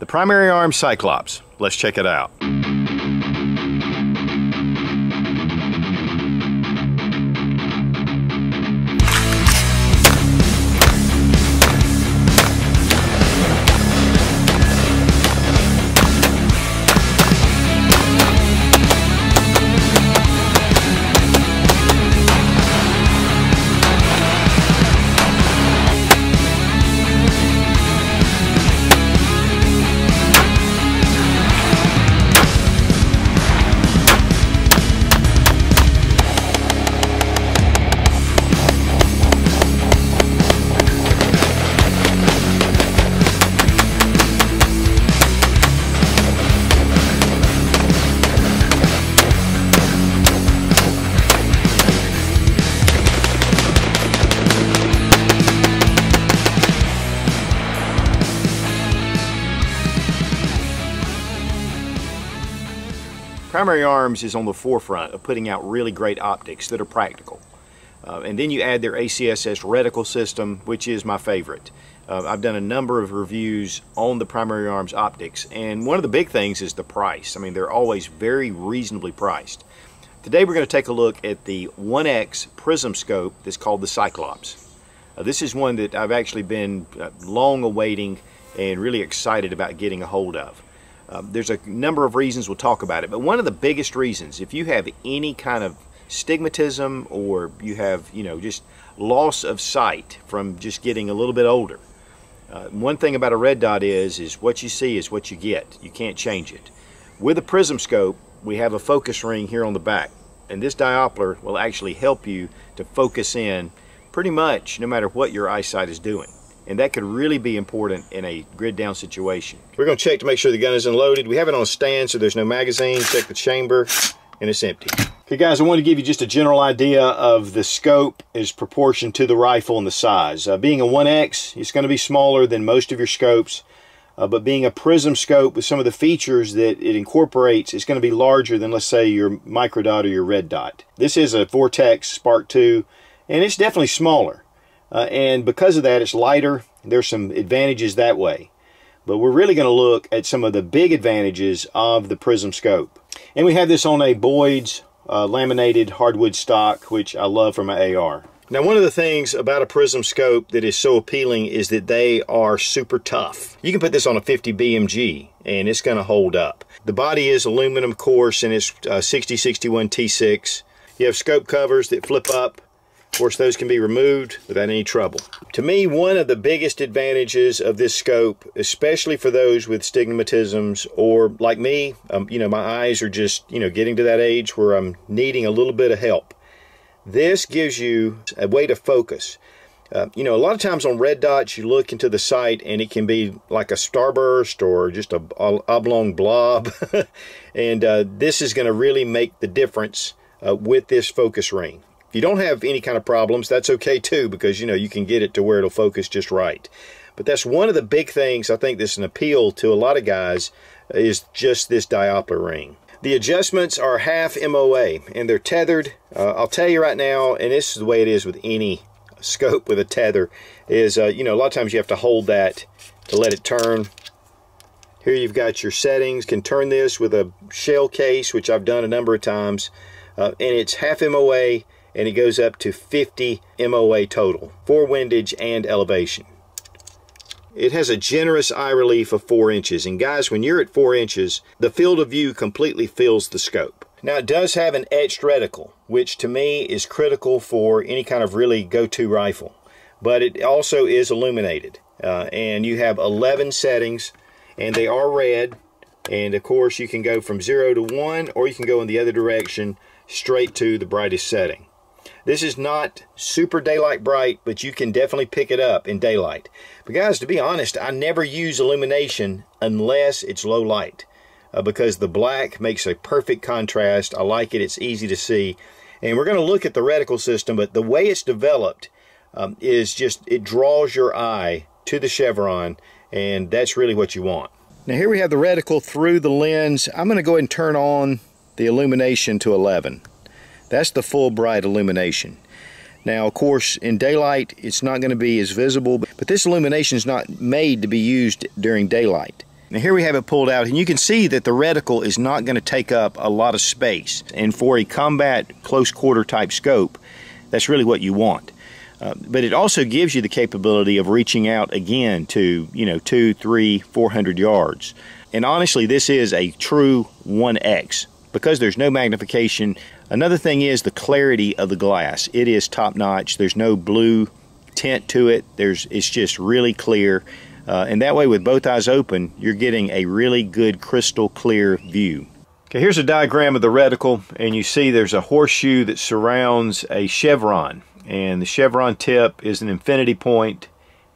primary arm Cyclops. Let's check it out. Primary arms is on the forefront of putting out really great optics that are practical. And then you add their ACSS reticle system, which is my favorite. I've done a number of reviews on the primary arms optics, and one of the big things is the price. I mean, they're always very reasonably priced. Today we're going to take a look at the 1X Prism scope that's called the Cyclops. This is one that I've actually been long awaiting and really excited about getting a hold of. There's a number of reasons, we'll talk about it, but one of the biggest reasons, if you have any kind of stigmatism or you have, just loss of sight from just getting a little bit older, one thing about a red dot is what you see is what you get. You can't change it. With a Prism scope, we have a focus ring here on the back, and this diopter will actually help you to focus in pretty much no matter what your eyesight is doing. And that could really be important in a grid down situation. We're going to check to make sure the gun is unloaded. We have it on a stand so there's no magazine. Check the chamber and it's empty. Okay guys, I want to give you just a general idea of the scope is proportion to the rifle and the size. Being a 1X, it's going to be smaller than most of your scopes, but being a Prism scope with some of the features that it incorporates, it's going to be larger than, let's say, your micro dot or your red dot. This is a Vortex Spark II, and it's definitely smaller. And because of that, it's lighter. There's some advantages that way. But we're really going to look at some of the big advantages of the Prism scope. And we have this on a Boyd's laminated hardwood stock, which I love for my AR. Now, one of the things about a Prism scope that is so appealing is that they are super tough. You can put this on a 50 BMG and it's going to hold up. The body is aluminum, of course, and it's 6061 T6. You have scope covers that flip up. Of course, those can be removed without any trouble. To me, one of the biggest advantages of this scope, especially for those with stigmatisms or like me, my eyes are just, getting to that age where I'm needing a little bit of help. This gives you a way to focus. A lot of times on red dots, you look into the sight and it can be like a starburst or just a oblong blob. And this is going to really make the difference with this focus ring. If you don't have any kind of problems, that's okay too, because you can get it to where it'll focus just right. But that's one of the big things I think that's an appeal to a lot of guys is just this diopter ring. The adjustments are half MOA and they're tethered. I'll tell you right now, and this is the way it is with any scope with a tether, is a lot of times you have to hold that to let it turn. Here you've got your settings. Can turn this with a shell case, which I've done a number of times, and it's half MOA. And it goes up to 50 MOA total for windage and elevation. It has a generous eye relief of 4 inches. And guys, when you're at 4 inches, the field of view completely fills the scope. Now, it does have an etched reticle, which to me is critical for any kind of really go-to rifle. But it also is illuminated. And you have 11 settings, and they are red. And of course, you can go from 0 to 1, or you can go in the other direction straight to the brightest setting. This is not super daylight bright, but you can definitely pick it up in daylight. But guys, to be honest, I never use illumination unless it's low light because the black makes a perfect contrast. I like it. It's easy to see. And we're going to look at the reticle system, but the way it's developed is just, it draws your eye to the chevron, and that's really what you want. Now here we have the reticle through the lens. I'm going to go ahead and turn on the illumination to 11. That's the full bright illumination. Now, of course, in daylight, it's not going to be as visible, but this illumination is not made to be used during daylight. Now here we have it pulled out, and you can see that the reticle is not going to take up a lot of space. And for a combat close quarter type scope, that's really what you want. But it also gives you the capability of reaching out again to, 200, 300, 400 yards. And honestly, this is a true 1X because there's no magnification. Another thing is the clarity of the glass. It is top notch. There's no blue tint to it. It's just really clear. And that way, with both eyes open, you're getting a really good crystal clear view. Okay, here's a diagram of the reticle, and you see there's a horseshoe that surrounds a chevron. And the chevron tip is an infinity point,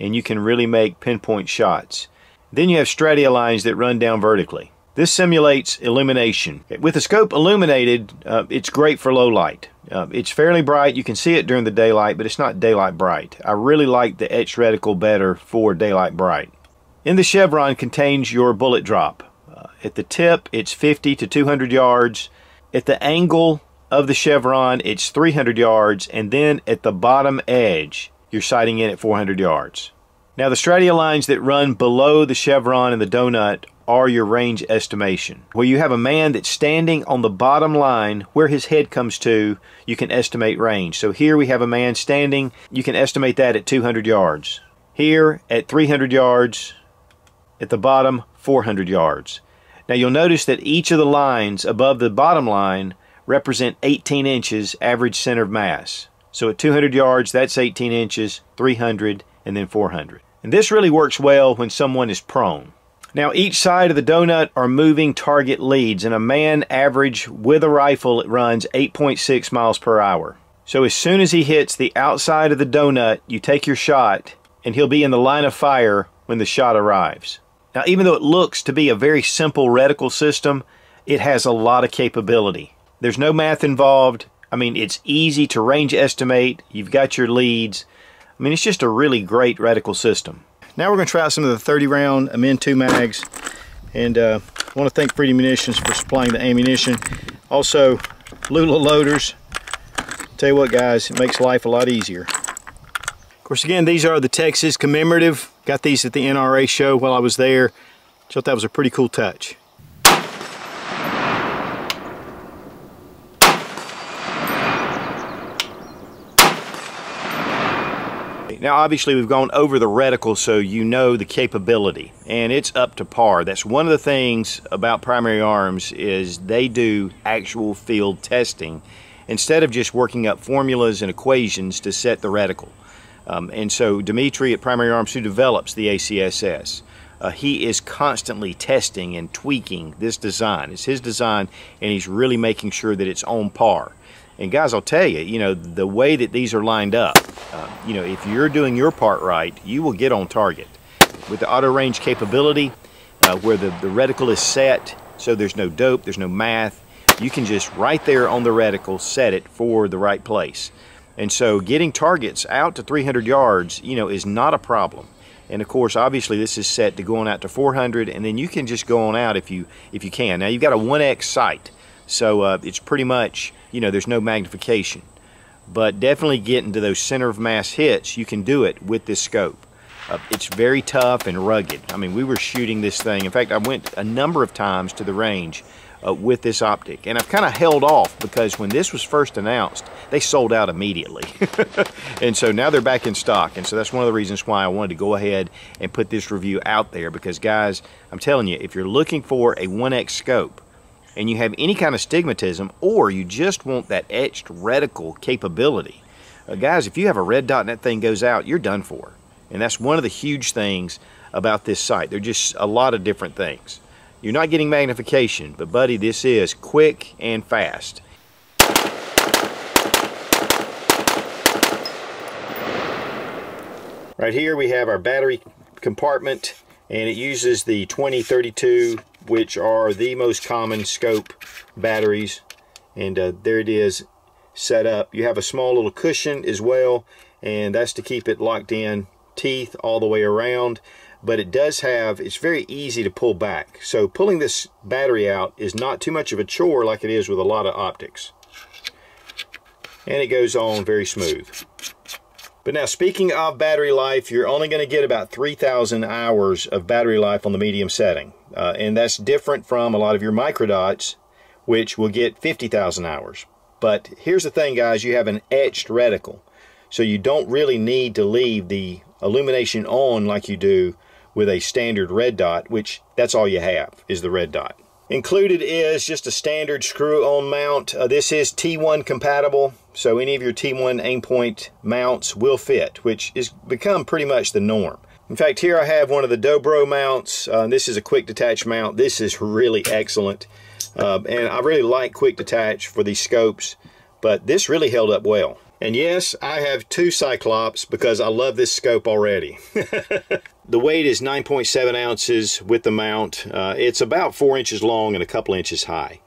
and you can really make pinpoint shots. Then you have stratia lines that run down vertically. This simulates illumination. With the scope illuminated, it's great for low light. It's fairly bright. You can see it during the daylight, but it's not daylight bright. I really like the Etched Reticle better for daylight bright. In the chevron contains your bullet drop. At the tip, it's 50 to 200 yards. At the angle of the chevron, it's 300 yards. And then at the bottom edge, you're sighting in at 400 yards. Now, the stratia lines that run below the chevron and the donut are your range estimation. Where you have a man that's standing on the bottom line where his head comes to, you can estimate range. So here we have a man standing, you can estimate that at 200 yards. Here at 300 yards, at the bottom 400 yards. Now you'll notice that each of the lines above the bottom line represent 18 inches average center of mass. So at 200 yards, that's 18 inches, 300, and then 400. And this really works well when someone is prone. Now each side of the donut are moving target leads, and a man average with a rifle, it runs 8.6 miles per hour. So as soon as he hits the outside of the donut, you take your shot, and he'll be in the line of fire when the shot arrives. Now even though it looks to be a very simple reticle system, it has a lot of capability. There's no math involved. I mean, it's easy to range estimate. You've got your leads. I mean, it's just a really great reticle system. Now we're going to try out some of the 30 round Amin 2 mags, and I want to thank Pretty Munitions for supplying the ammunition. Also, Lula loaders. Tell you what, guys, it makes life a lot easier. Of course, again, these are the Texas commemorative. Got these at the NRA show while I was there. Thought that was a pretty cool touch. Now obviously we've gone over the reticle, so you know the capability, and it's up to par. That's one of the things about Primary Arms is they do actual field testing instead of just working up formulas and equations to set the reticle. And so Dimitri at Primary Arms, who develops the ACSS, he is constantly testing and tweaking this design. It's his design, and he's really making sure that it's on par. And guys, I'll tell you, the way that these are lined up, if you're doing your part right, you will get on target. With the auto range capability, where the reticle is set, so there's no dope, there's no math, you can just right there on the reticle set it for the right place. And so getting targets out to 300 yards, is not a problem. And of course, obviously this is set to going out to 400, and then you can just go on out if you can. Now you've got a 1X sight. So it's pretty much, there's no magnification. But definitely getting to those center of mass hits, you can do it with this scope. It's very tough and rugged. I mean, we were shooting this thing. In fact, I went a number of times to the range with this optic. And I've kind of held off because when this was first announced, they sold out immediately. And so now they're back in stock. And so that's one of the reasons why I wanted to go ahead and put this review out there. Because guys, I'm telling you, if you're looking for a 1X scope, and you have any kind of stigmatism, or you just want that etched reticle capability, guys, if you have a red dot and that thing goes out, you're done for. And that's one of the huge things about this sight. There are just a lot of different things. You're not getting magnification, but buddy, this is quick and fast. Right here we have our battery compartment, and it uses the 2032, which are the most common scope batteries. And there it is set up. You have a small little cushion as well, and that's to keep it locked in, teeth all the way around. But it does have, it's very easy to pull back. So pulling this battery out is not too much of a chore like it is with a lot of optics. And it goes on very smooth. But now, speaking of battery life, you're only going to get about 3,000 hours of battery life on the medium setting. and that's different from a lot of your microdots, which will get 50,000 hours. But here's the thing, guys, you have an etched reticle, so you don't really need to leave the illumination on like you do with a standard red dot, which that's all you have is the red dot. Included is just a standard screw-on mount. This is T1 compatible, so any of your T1 aimpoint mounts will fit, which has become pretty much the norm. In fact, here I have one of the Dobro mounts. This is a quick detach mount. This is really excellent. And I really like quick detach for these scopes, but this really held up well. And yes, I have two Cyclops because I love this scope already. The weight is 9.7 ounces with the mount. It's about 4 inches long and a couple inches high.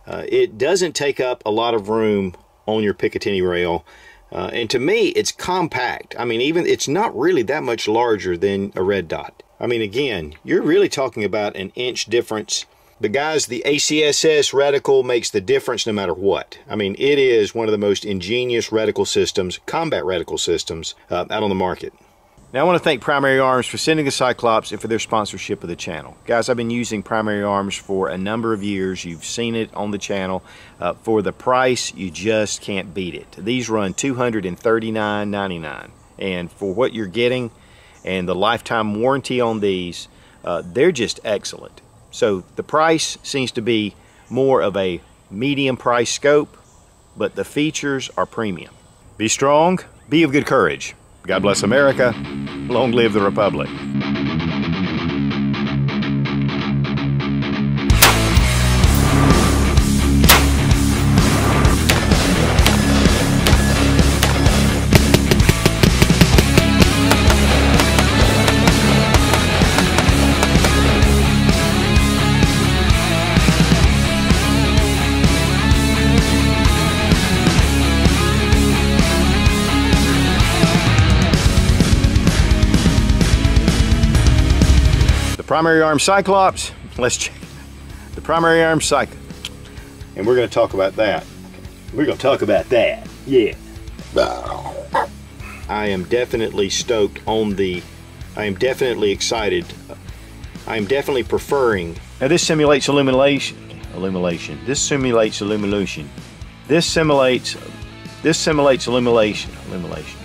It doesn't take up a lot of room on your Picatinny rail. And to me, it's compact. I mean, even it's not really that much larger than a red dot. I mean, again, you're really talking about an inch difference. But guys, the ACSS reticle makes the difference no matter what. I mean, it is one of the most ingenious reticle systems, combat reticle systems, out on the market. Now, I want to thank Primary Arms for sending the Cyclops and for their sponsorship of the channel. Guys, I've been using Primary Arms for a number of years. You've seen it on the channel. For the price, you just can't beat it. These run $239.99. And for what you're getting and the lifetime warranty on these, they're just excellent. So the price seems to be more of a medium price scope, but the features are premium. Be strong, be of good courage. God bless America. Long live the Republic. Primary arm Cyclops, let's check the primary arm Cyclops. And we're going to talk about that. We're going to talk about that, yeah. I am definitely stoked on the, I am definitely excited. I am definitely preferring. Now this simulates illumination. This simulates illumination. This simulates illumination.